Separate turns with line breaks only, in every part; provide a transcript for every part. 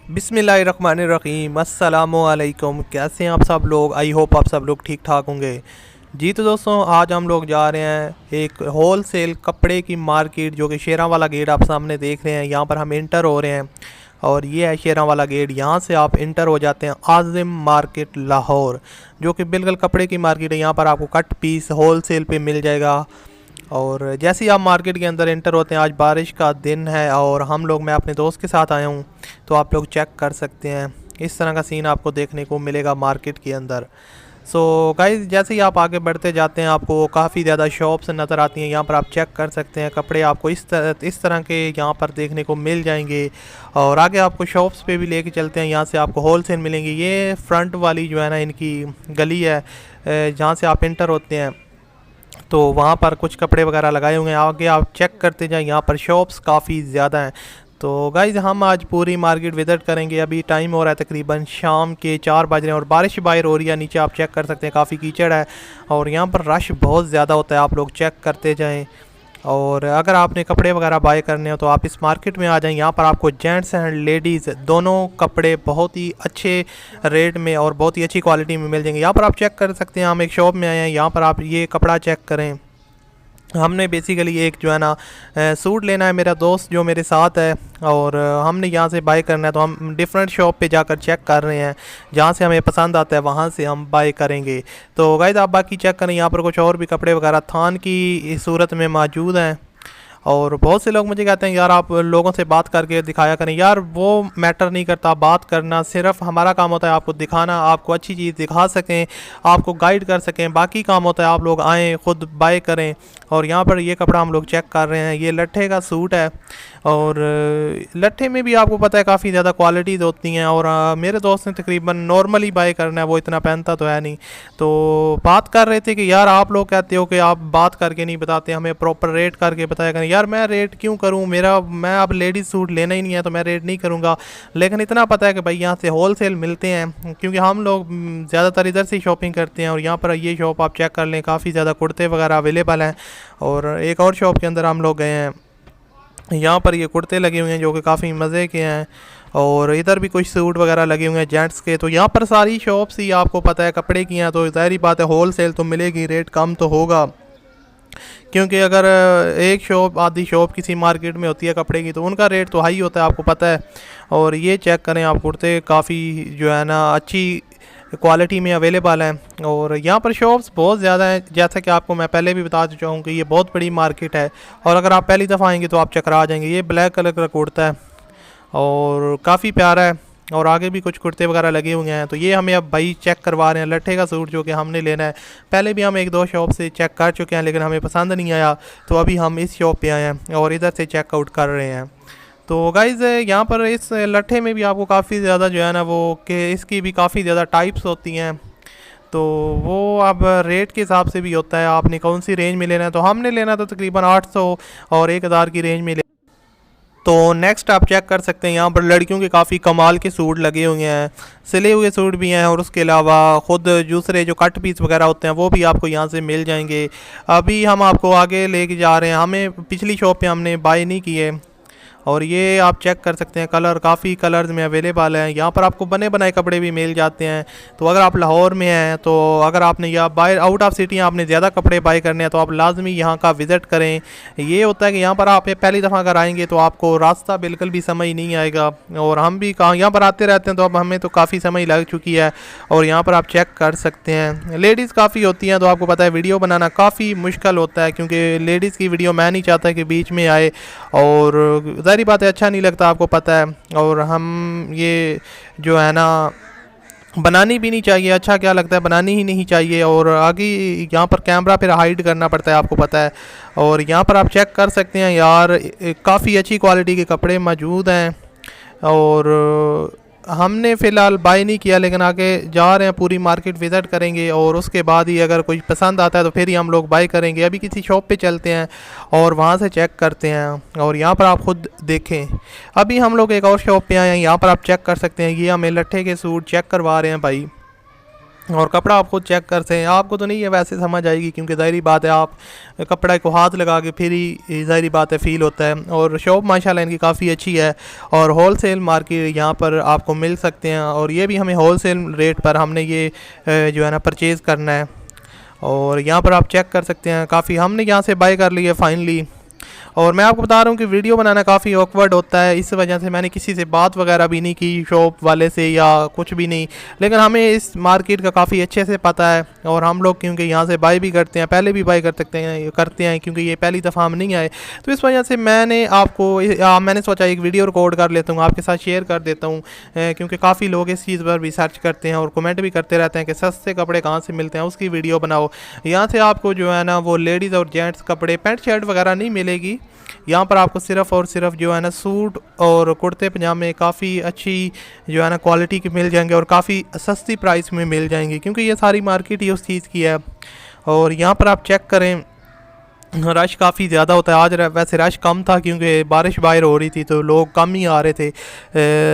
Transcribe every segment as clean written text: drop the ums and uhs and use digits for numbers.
बिस्मिल्लाहिर्रहमानिर्रहीम अस्सलामुअलैकुम। कैसे हैं आप सब लोग? आई होप आप सब लोग ठीक ठाक होंगे। जी तो दोस्तों, आज हम लोग जा रहे हैं एक होल सेल कपड़े की मार्केट, जो कि शेरा वाला गेट आप सामने देख रहे हैं। यहाँ पर हम इंटर हो रहे हैं और ये है शेरा वाला गेट। यहाँ से आप इंटर हो जाते हैं आज़िम मार्केट लाहौर, जो कि बिल्कुल कपड़े की मार्केट है। यहाँ पर आपको कट पीस होल सेल पे मिल जाएगा। और जैसे ही आप मार्केट के अंदर एंटर होते हैं, आज बारिश का दिन है और हम लोग, मैं अपने दोस्त के साथ आया हूँ, तो आप लोग चेक कर सकते हैं इस तरह का सीन आपको देखने को मिलेगा मार्केट के अंदर। सो गाइस, जैसे ही आप आगे बढ़ते जाते हैं आपको काफ़ी ज़्यादा शॉप्स नज़र आती हैं। यहाँ पर आप चेक कर सकते हैं, कपड़े आपको इस तरह के यहाँ पर देखने को मिल जाएंगे। और आगे आपको शॉप्स पे भी लेके चलते हैं, यहाँ से आपको होल सेल मिलेंगे। ये फ्रंट वाली जो है ना, इनकी गली है जहाँ से आप इंटर होते हैं, तो वहाँ पर कुछ कपड़े वगैरह लगाए हुए हैं। आगे आप चेक करते जाएं, यहाँ पर शॉप्स काफ़ी ज़्यादा हैं। तो गाइज़, हम आज पूरी मार्केट विज़िट करेंगे। अभी टाइम हो रहा है तकरीबन शाम के 4 बज रहे हैं और बारिश बाहर हो रही है। नीचे आप चेक कर सकते हैं, काफ़ी कीचड़ है और यहाँ पर रश बहुत ज़्यादा होता है। आप लोग चेक करते जाएँ। और अगर आपने कपड़े वगैरह बाय करने हो तो आप इस मार्केट में आ जाएं। यहाँ पर आपको जेंट्स एंड लेडीज़ दोनों कपड़े बहुत ही अच्छे रेट में और बहुत ही अच्छी क्वालिटी में मिल जाएंगे। यहाँ पर आप चेक कर सकते हैं, हम एक शॉप में आए हैं। यहाँ पर आप ये कपड़ा चेक करें। हमने बेसिकली एक जो है ना सूट लेना है, मेरा दोस्त जो मेरे साथ है, और हमने यहाँ से बाय करना है। तो हम डिफरेंट शॉप पे जाकर चेक कर रहे हैं, जहाँ से हमें पसंद आता है वहाँ से हम बाय करेंगे। तो गाइस, आप बाकी चेक करें, यहाँ पर कुछ और भी कपड़े वगैरह थान की सूरत में मौजूद हैं। और बहुत से लोग मुझे कहते हैं, यार आप लोगों से बात करके दिखाया करें। यार वो मैटर नहीं करता, बात करना सिर्फ हमारा काम होता है, आपको दिखाना, आपको अच्छी चीज़ दिखा सकें, आपको गाइड कर सकें। बाकी काम होता है आप लोग आएँ, ख़ुद बाय करें। और यहाँ पर ये कपड़ा हम लोग चेक कर रहे हैं, ये लट्ठे का सूट है। और लट्ठे में भी आपको पता है काफ़ी ज़्यादा क्वालिटीज़ होती हैं। और मेरे दोस्त ने तकरीबन नॉर्मली बाय करना है, वो इतना पहनता तो है नहीं। तो बात कर रहे थे कि यार आप लोग कहते हो कि आप बात करके नहीं बताते, हमें प्रॉपर रेट करके बताया करें। यार मैं रेट क्यों करूं, मैं अब लेडीज़ सूट लेना ही नहीं है तो मैं रेट नहीं करूंगा। लेकिन इतना पता है कि भाई यहाँ से होल सेल मिलते हैं, क्योंकि हम लोग ज़्यादातर इधर से शॉपिंग करते हैं। और यहाँ पर ये शॉप आप चेक कर लें, काफ़ी ज़्यादा कुर्ते वगैरह अवेलेबल हैं। और एक और शॉप के अंदर हम लोग गए हैं, यहाँ पर ये कुर्ते लगे हुए हैं जो कि काफ़ी मज़े के हैं। और इधर भी कुछ सूट वगैरह लगे हुए हैं जेंट्स के। तो यहाँ पर सारी शॉप्स ही आपको पता है कपड़े की हैं, तो ज़ाहिर बात है होल सेल तो मिलेगी, रेट कम तो होगा। क्योंकि अगर एक शॉप आधी शॉप किसी मार्केट में होती है कपड़े की, तो उनका रेट तो हाई होता है, आपको पता है। और ये चेक करें, आप कुर्ते काफ़ी जो है ना अच्छी क्वालिटी में अवेलेबल हैं। और यहाँ पर शॉप्स बहुत ज़्यादा हैं, जैसा कि आपको मैं पहले भी बता चुका हूँ कि ये बहुत बड़ी मार्केट है। और अगर आप पहली दफ़ा आएंगे तो आप चकरा जाएंगे। ये ब्लैक कलर का कुर्ता है और काफ़ी प्यारा है। और आगे भी कुछ कुर्ते वगैरह लगे हुए हैं। तो ये हमें अब भाई चेक करवा रहे हैं लट्ठे का सूट, जो कि हमने लेना है। पहले भी हम एक दो शॉप से चेक कर चुके हैं, लेकिन हमें पसंद नहीं आया। तो अभी हम इस शॉप पे आए हैं और इधर से चेकआउट कर रहे हैं। तो गाइज़, यहाँ पर इस लट्ठे में भी आपको काफ़ी ज़्यादा जो है ना, वो कि इसकी भी काफ़ी ज़्यादा टाइप्स होती हैं। तो वो अब रेट के हिसाब से भी होता है, आपने कौन सी रेंज में लेना है। तो हमने लेना था तकरीबन 800 और 1000 की रेंज में। तो नेक्स्ट आप चेक कर सकते हैं, यहाँ पर लड़कियों के काफ़ी कमाल के सूट लगे हुए हैं, सिले हुए सूट भी हैं। और उसके अलावा ख़ुद दूसरे जो कट पीस वगैरह होते हैं वो भी आपको यहाँ से मिल जाएंगे। अभी हम आपको आगे लेके जा रहे हैं, हमें पिछली शॉप पे हमने बाय नहीं किए। और ये आप चेक कर सकते हैं, कलर काफ़ी कलर्स में अवेलेबल हैं। यहाँ पर आपको बने बनाए कपड़े भी मिल जाते हैं। तो अगर आप लाहौर में हैं, तो अगर आपने या बाय आउट ऑफ सिटी आपने ज़्यादा कपड़े बाय करने हैं, तो आप लाजमी यहाँ का विज़िट करें। ये होता है कि यहाँ पर आप पहली दफ़ा अगर आएंगे तो आपको रास्ता बिल्कुल भी समझ नहीं आएगा। और हम भी कहाँ यहाँ पर आते रहते हैं, तो अब हमें तो काफ़ी समय लग चुकी है। और यहाँ पर आप चेक कर सकते हैं, लेडीज़ काफ़ी होती हैं, तो आपको पता है वीडियो बनाना काफ़ी मुश्किल होता है, क्योंकि लेडीज़ की वीडियो मैं नहीं चाहता कि बीच में आए। और सारी बात है, अच्छा नहीं लगता, आपको पता है। और हम ये जो है ना, बनानी भी नहीं चाहिए, अच्छा क्या लगता है, बनानी ही नहीं चाहिए। और आगे यहाँ पर कैमरा फिर हाइड करना पड़ता है, आपको पता है। और यहाँ पर आप चेक कर सकते हैं यार, काफ़ी अच्छी क्वालिटी के कपड़े मौजूद हैं। और हमने फ़िलहाल बाय नहीं किया, लेकिन आगे जा रहे हैं, पूरी मार्केट विज़िट करेंगे और उसके बाद ही अगर कुछ पसंद आता है तो फिर ही हम लोग बाय करेंगे। अभी किसी शॉप पे चलते हैं और वहाँ से चेक करते हैं। और यहाँ पर आप ख़ुद देखें, अभी हम लोग एक और शॉप पे आए हैं, यहाँ पर आप चेक कर सकते हैं। ये हमें लट्ठे के सूट चेक करवा रहे हैं भाई। और कपड़ा आप खुद चेक करते हैं, आपको तो नहीं है वैसे समझ आएगी क्योंकि ज़ाहिरी बात है आप कपड़ा को हाथ लगा के फिर ही ज़ाहिरी बात है फ़ील होता है। और शॉप माशाल्लाह इनकी काफ़ी अच्छी है और होल सेल मार्केट यहाँ पर आपको मिल सकते हैं। और ये भी हमें होल सेल रेट पर हमने ये जो है ना परचेज़ करना है। और यहाँ पर आप चेक कर सकते हैं, काफ़ी हमने यहाँ से बाय कर ली है फाइनली। और मैं आपको बता रहा हूँ कि वीडियो बनाना काफ़ी ऑकवर्ड होता है, इस वजह से मैंने किसी से बात वगैरह भी नहीं की शॉप वाले से या कुछ भी नहीं। लेकिन हमें इस मार्केट का काफ़ी अच्छे से पता है और हम लोग क्योंकि यहाँ से बाय भी करते हैं, पहले भी बाय कर सकते हैं करते हैं क्योंकि ये पहली दफ़ा हम नहीं आए। तो इस वजह से मैंने सोचा एक वीडियो रिकॉर्ड कर लेता हूँ, आपके साथ शेयर कर देता हूँ क्योंकि काफ़ी लोग इस चीज़ पर भी सर्च करते हैं और कमेंट भी करते रहते हैं कि सस्ते कपड़े कहाँ से मिलते हैं, उसकी वीडियो बनाओ। यहाँ से आपको जो है ना वो लेडीज़ और जेंट्स कपड़े पैंट शर्ट वगैरह नहीं मिलेगी, यहाँ पर आपको सिर्फ़ और सिर्फ जो है ना सूट और कुर्ते पजामे काफ़ी अच्छी जो है ना क्वालिटी के मिल जाएंगे और काफ़ी सस्ती प्राइस में मिल जाएंगे क्योंकि ये सारी मार्केट ही उस चीज़ की है। और यहाँ पर आप चेक करें रश काफ़ी ज़्यादा होता है। आज वैसे रश कम था क्योंकि बारिश बाहर हो रही थी तो लोग कम ही आ रहे थे।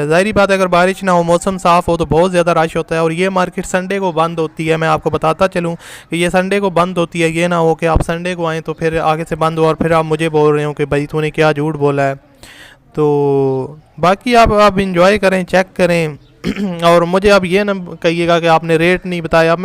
ज़ाहिरी बात है अगर बारिश ना हो, मौसम साफ़ हो तो बहुत ज़्यादा रश होता है। और ये मार्केट संडे को बंद होती है, मैं आपको बताता चलूँ कि ये संडे को बंद होती है। ये ना हो कि आप संडे को आएँ तो फिर आगे से बंद हो और फिर आप मुझे बोल रहे हो कि भाई तूने क्या झूठ बोला है। तो बाकी आप इंजॉय करें, चेक करें और मुझे अब ये ना कहिएगा कि आपने रेट नहीं बताया।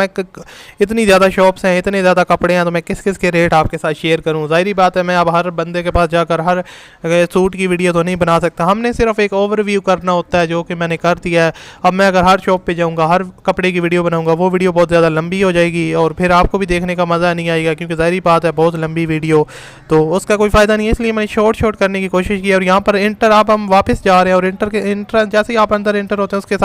इतनी ज़्यादा शॉप्स हैं, इतने ज़्यादा कपड़े हैं तो मैं किस किस के रेट आपके साथ शेयर करूं। ज़ाहिरी बात है मैं अब हर बंदे के पास जाकर हर सूट की वीडियो तो नहीं बना सकता, हमने सिर्फ एक ओवरव्यू करना होता है जो कि मैंने कर दिया है। अब मैं अगर हर शॉप पे जाऊँगा, हर कपड़े की वीडियो बनाऊँगा, वो वीडियो बहुत ज़्यादा लंबी हो जाएगी और फिर आपको भी देखने का मज़ा नहीं आएगा क्योंकि ज़ाहिरी बात है बहुत लंबी वीडियो तो उसका कोई फ़ायदा नहीं है। इसलिए मैंने शॉर्ट करने की कोशिश की। और यहाँ पर इंटर आप हम वापस जा रहे हैं और इंटर जैसे ही आप अंदर इंटर होते हैं उसके साथ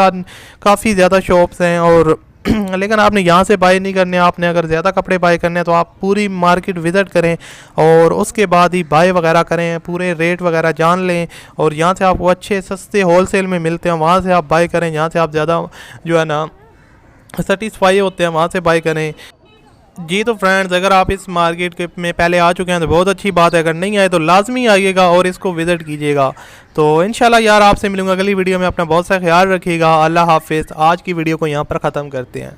काफ़ी ज़्यादा शॉप्स हैं और लेकिन आपने यहाँ से बाय नहीं करने, आपने अगर ज़्यादा कपड़े बाय करने हैं तो आप पूरी मार्केट विज़िट करें और उसके बाद ही बाय वगैरह करें, पूरे रेट वगैरह जान लें। और यहाँ से आपको अच्छे सस्ते होलसेल में मिलते हैं, वहाँ से आप बाय करें। जहाँ से आप ज़्यादा जो है ना सेटिस्फाई होते हैं वहाँ से बाय करें। जी तो फ्रेंड्स अगर आप इस मार्केट के में पहले आ चुके हैं तो बहुत अच्छी बात है, अगर नहीं आए तो लाजमी आइएगा और इसको विज़िट कीजिएगा। तो इंशाल्लाह यार आपसे मिलूंगा अगली वीडियो में। अपना बहुत सा ख्याल रखिएगा। अल्लाह हाफिज़। आज की वीडियो को यहाँ पर ख़त्म करते हैं।